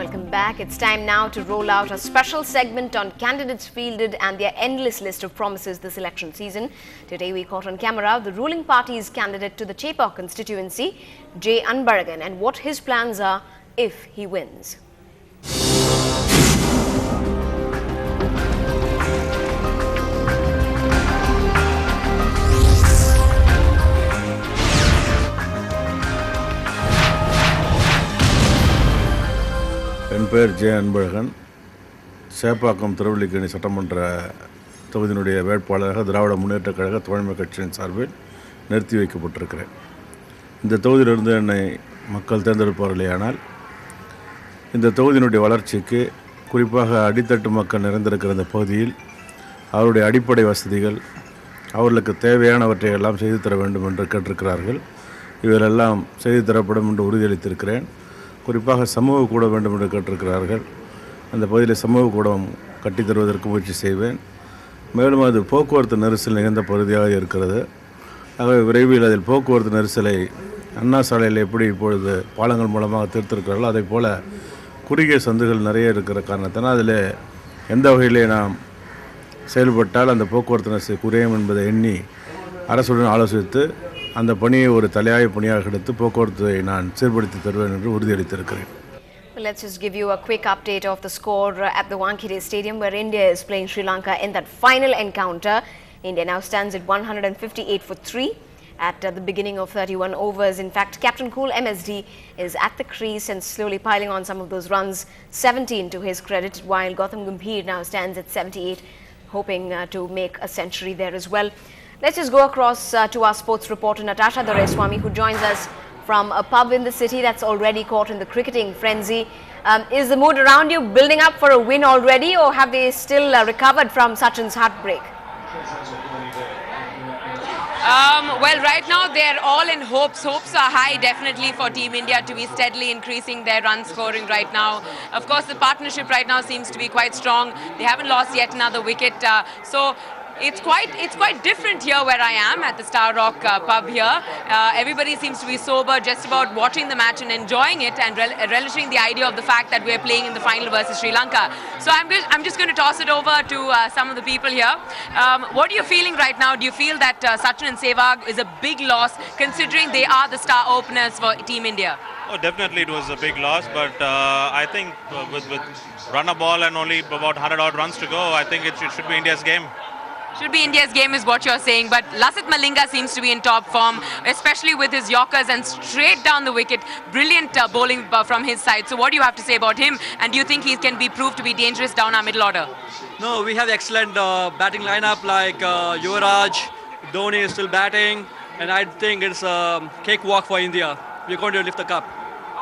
Welcome back. It's time now to roll out a special segment on candidates fielded and their endless list of promises this election season. Today we caught on camera the ruling party's candidate to the Chepauk constituency, J. Anbaragan, and what his plans are if he wins. என் பேர் J Anbazhagan. Chepauk Thiruvallikeni சட்டமன்ற தொகுதியினுடைய வேட்பாளராக திராவிட முன்னேற்றக் கழக தோழமை கட்சியின் சார்பில் நிறுத்தி வைக்கப்பட்டிருக்கிறேன். இந்த தொகுதியிலிருந்து என்னை மக்கள் தேர்ந்தெடுப்பார்களேயானால் இந்த தொகுதியினுடைய வளர்ச்சிக்கு, குறிப்பாக அடித்தட்டு மக்கள் நிறைந்திருக்கிற இந்த பகுதியில் அவருடைய அடிப்படை வசதிகள், அவர்களுக்கு தேவையானவற்றை எல்லாம் செய்து தர வேண்டும் என்று கேட்டிருக்கிறார்கள். இவரெல்லாம் செய்து தரப்படும் என்று உறுதியளித்திருக்கிறேன். குறிப்பாக சமூக கூடம் வேண்டும் என்று கேட்டிருக்கிறார்கள். அந்த பகுதியில் சமூக கூடம் கட்டித்தருவதற்கு முயற்சி செய்வேன். மேலும் அது போக்குவரத்து நெரிசல் நிகழ்ந்த பகுதியாக இருக்கிறது. ஆகவே விரைவில் அதில் போக்குவரத்து நெரிசலை அண்ணா சாலையில் எப்படி இப்பொழுது பாலங்கள் மூலமாக தீர்த்திருக்கிறார்களோ அதே போல் குறுகிய சந்துகள் நிறைய இருக்கிற காரணத்தினால் அதில் எந்த வகையிலே நாம் செயல்பட்டால் அந்த போக்குவரத்து நெரிசல் குறையும் என்பதை எண்ணி அரசுடன் ஆலோசித்து அந்த பணியை ஒரு தலையாய பணியாக எடுத்து போக்குவரத்தை நான் சீர்படுத்தி தருவேன் என்று உறுதியளித்திருக்கிறேன். Let's just give you a quick update of the score at the Wankhede Stadium where India is playing Sri Lanka in that final encounter. India now stands at 158 for 3 at the beginning of 31 overs. In fact, Captain Cool MSD is at the crease and slowly piling on some of those runs, 17 to his credit, while Gautam Gambhir now stands at 78, hoping to make a century there as well. Let's just go across to our sports reporter Natasha Doraiswamy, who joins us from a pub in the city that's already caught in the cricketing frenzy. Is the mood around you building up for a win already, or have they still recovered from Sachin's heartbreak? Well, right now they're all in hopes. Hopes are high definitely for Team India to be steadily increasing their run scoring right now. Of course, the partnership right now seems to be quite strong. They haven't lost yet another wicket. So it's quite different here where I am at the Star Rock pub here. Everybody seems to be sober, just about watching the match and enjoying it and relishing the idea of the fact that we're playing in the final versus Sri Lanka. So I'm just going to toss it over to some of the people here. What are you feeling right now? Do you feel that Sachin and Sehwag is a big loss considering they are the star openers for Team India? Oh, definitely it was a big loss, but I think with run a ball and only about 100 odd runs to go, I think it should be India's game. Should be India's game is what you're saying, but Lasith Malinga seems to be in top form, especially with his Yorkers and straight down the wicket. Brilliant bowling from his side. So what do you have to say about him, and do you think he can be proved to be dangerous down our middle order? No, we have excellent batting lineup like Yuvraj, Dhoni is still batting, and I think it's a cakewalk for India. We're going to lift the cup.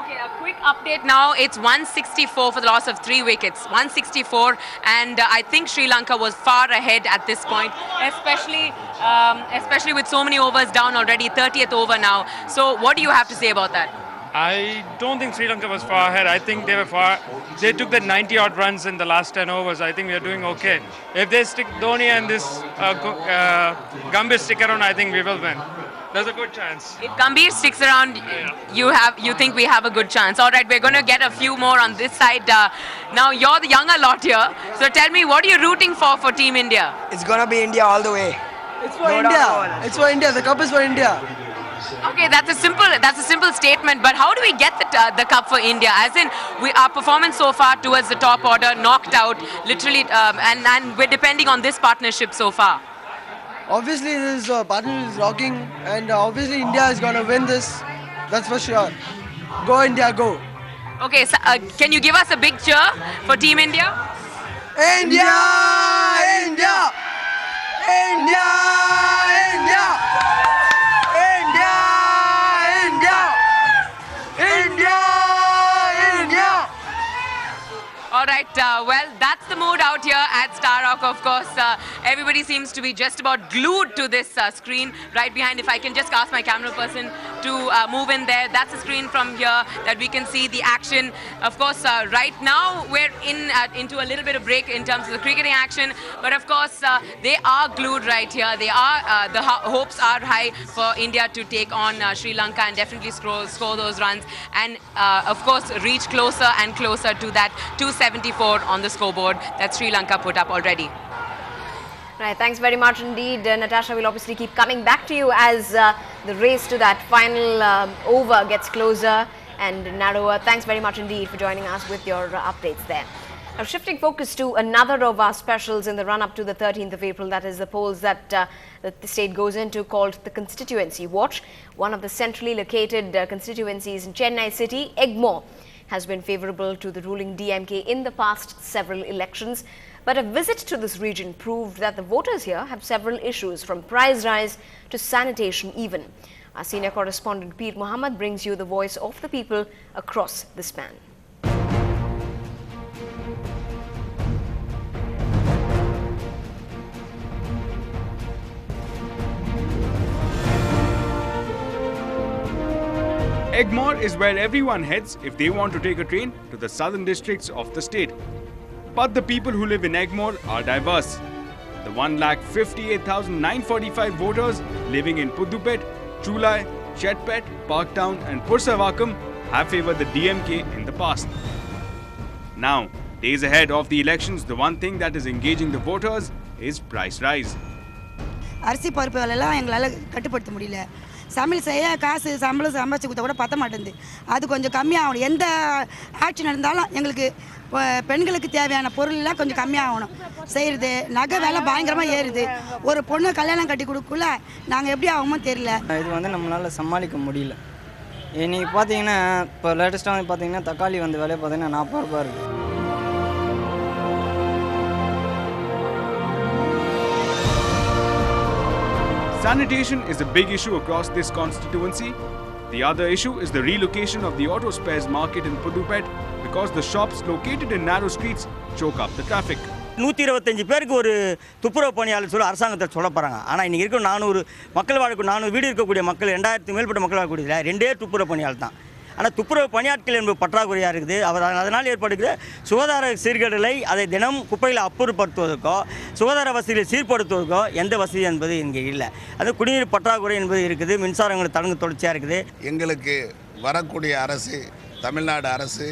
Okay, a quick update now. It's 164 for the loss of 3 wickets. 164, and I think Sri Lanka was far ahead at this point, especially with so many overs down already, 30th over now. So what do you have to say about that? I don't think Sri Lanka was far ahead. I think they were far. They took the 90 odd runs in the last 10 overs. I think we are doing okay. If they stick Dhoni and this Gambhir stick around, I think we will win. There's a good chance. If Gambhir sticks around, you think we have a good chance. All right, we're going to get a few more on this side. Now you're the younger lot here, so tell me, what are you rooting for Team India? It's going to be India all the way. It's for India. It's for India. The cup is for India. Okay, that's a simple statement. But how do we get the cup for India? As in, our performance so far towards the top order, knocked out, literally, and we're depending on this partnership so far. Obviously, this partnership is rocking, and obviously India is going to win this. That's for sure. Go India, go. Okay, so, can you give us a big cheer for Team India? India! India! India! India! India! India! India! India! All right, well, that's the mood out here at Star Rock, of course. Everybody seems to be just about glued to this screen right behind. If I can just ask my camera person to move in there. That's a screen from here that we can see the action. Of course, right now we're into a little bit of break in terms of the cricketing action. But of course, they are glued right here. They are the hopes are high for India to take on Sri Lanka and definitely score those runs. And of course, reach closer and closer to that 274 on the scoreboard that Sri Lanka put up already. Right, thanks very much indeed. Natasha will obviously keep coming back to you as the race to that final over gets closer and narrower. Thanks very much indeed for joining us with your updates there. Now, shifting focus to another of our specials in the run-up to the 13th of April, that is the polls that the state goes into, called the Constituency Watch. One of the centrally located constituencies in Chennai city, Egmore, has been favourable to the ruling DMK in the past several elections. But a visit to this region proved that the voters here have several issues, from price rise to sanitation even. Our senior correspondent Peer Muhammad brings you the voice of the people across the span. Egmore is where everyone heads if they want to take a train to the southern districts of the state. But the people who live in Egmore are diverse. The 1,58,945 voters living in Puddupet, Chulai, Chetpet, Parktown and Pursavakkam have favoured the DMK in the past. Now, days ahead of the elections, the one thing that is engaging the voters is price rise. அரிசி பருப்பு விலையெல்லாம் எங்களால் கட்டுப்படுத்த முடியல. சமையல் செய்ய காசு சம்பளம் சம்பாதிச்சு கொடுத்தா கூட பத்த மாட்டேங்குது. அது கொஞ்சம் கம்மியாகணும். எந்த ஆட்சி நடந்தாலும் எங்களுக்கு பெண்களுக்கு தேவையான பொருள்லாம் கொஞ்சம் கம்மியாகணும். செய்கிறது நகை விலை பயங்கரமாக ஏறுது. ஒரு பொண்ணு கல்யாணம் கட்டி கொடுக்கல நாங்கள் எப்படி ஆகுமோ தெரியல. இது வந்து நம்மளால் சமாளிக்க முடியல. இன்னைக்கு பார்த்தீங்கன்னா இப்போ லேட்டஸ்ட்டாக வந்து பார்த்தீங்கன்னா தக்காளி வந்து விலை பார்த்தீங்கன்னா 40 ரூபாய் இருக்குது. Sanitation is a big issue across this constituency. The other issue is the relocation of the auto spares market in Puddupet because the shops located in narrow streets choke up the traffic. 125 பேருக்கு ஒரு துப்புரவு பணியாளர் சொல்ல அரசாங்கத்தை சொல்ல போகிறாங்க. ஆனால் இன்றைக்கி இருக்க 400 மக்கள் வாழக்கூடிய 400 வீடு இருக்கக்கூடிய மக்கள் 2000 மேற்பட்ட மக்கள் வாழக்கூடியதில்லை 2 துப்புரவு பணியாளர் தான். ஆனால் துப்புரவு பணியாட்கள் என்பது பற்றாக்குறையாக இருக்குது. அதனால் ஏற்படுகிற சுகாதார சீர்கேடுகளை அதை தினம் குப்பையில் அப்புறப்படுத்துவதற்கோ சுகாதார வசதிகளை சீர்படுத்துவதற்கோ எந்த வசதி என்பது இங்கே இல்லை. அது குடிநீர் பற்றாக்குறை என்பது இருக்குது. மின்சாரங்கள் தடங்கு தொடர்ச்சியாக இருக்குது. எங்களுக்கு வரக்கூடிய அரசு தமிழ்நாடு அரசு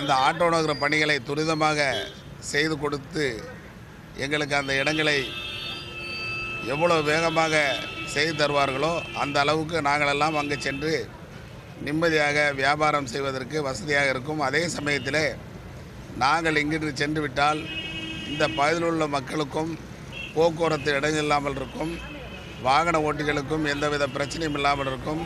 அந்த ஆட்டோ நகர பணிகளை துரிதமாக செய்து கொடுத்து எங்களுக்கு அந்த இடங்களை எவ்வளோ வேகமாக செய்து தருவார்களோ அந்த அளவுக்கு நாங்களெல்லாம் அங்கே சென்று நிம்மதியாக வியாபாரம் செய்வதற்கு வசதியாக இருக்கும். அதே சமயத்தில் நாங்கள் இங்கிருந்து சென்று விட்டால் இந்த பகுதியில் உள்ள மக்களுக்கும் போக்குவரத்து இடையில்லாமல் இருக்கும், வாகன ஓட்டிகளுக்கும் எந்தவித பிரச்சனையும் இல்லாமல் இருக்கும்.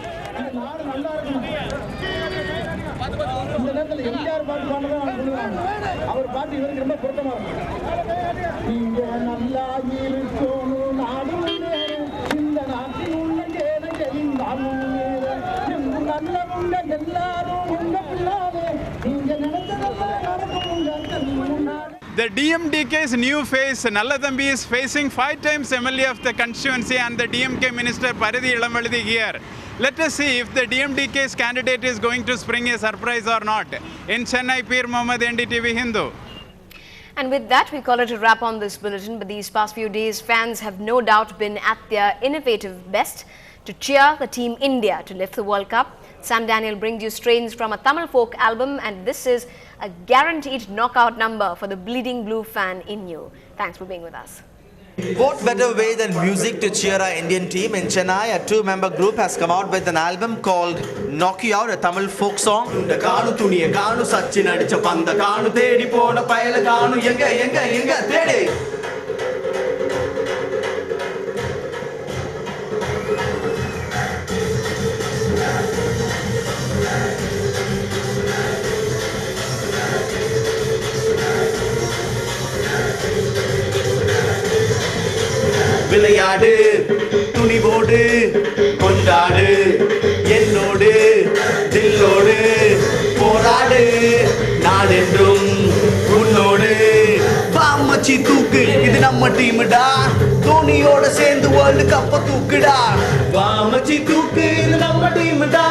The DMDK's new face, Nallathambi, is facing 5 times MLA of the constituency and the DMK minister Paridhi Ilamvaluthi here. Let us see if the DMDK's candidate is going to spring a surprise or not. In Chennai, Peer Muhammad, NDTV Hindu. And with that, we call it a wrap on this bulletin. But these past few days, fans have no doubt been at their innovative best to cheer the Team India to lift the World Cup. Sam Daniel brings you strains from a Tamil folk album, and this is a guaranteed knockout number for the bleeding blue fan in you. Thanks for being with us. What better way than music to cheer our Indian team? In Chennai, a 2-member group has come out with an album called Knock You Out, a Tamil folk song. விளையாடு துணிவோடு கொண்டாடு என்னோடு தில்லோடு போராடு நான் என்றும் உன்னோடு வாமச்சி மச்சி தூக்கு இது நம்ம டீம்டா தோனியோட சேர்ந்து வேர்ல்டு கப்ப தூக்குடா வா மச்சி தூக்கு இது நம்ம டீம்டா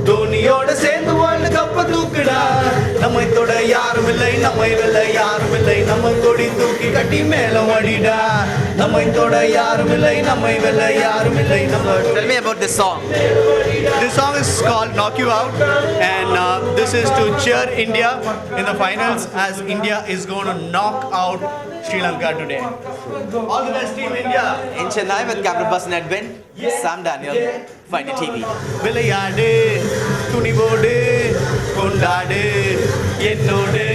தோனியோட சேர்ந்து வேர்ல்டு கப்ப தூக்குடா நம்மை தொட யாரும் இல்லை நம்மை வெல்ல யாரும் இல்லை நம்ம கொடி தூக்கி கட்டி மேல அடிடா நம்மை தொட யாரும் இல்லை நம்மை வெல்ல யாரும் இல்லை நம்ம. Tell me about this song. This song is called Knock You Out, and this is to cheer India in the finals as India is going to knock out Sri Lanka today. All the best, Team India. In Chennai with camera person Edwin, Sam Daniel, Find It TV. விளையாடு துணிவோடு கொண்டாடு என்னோடு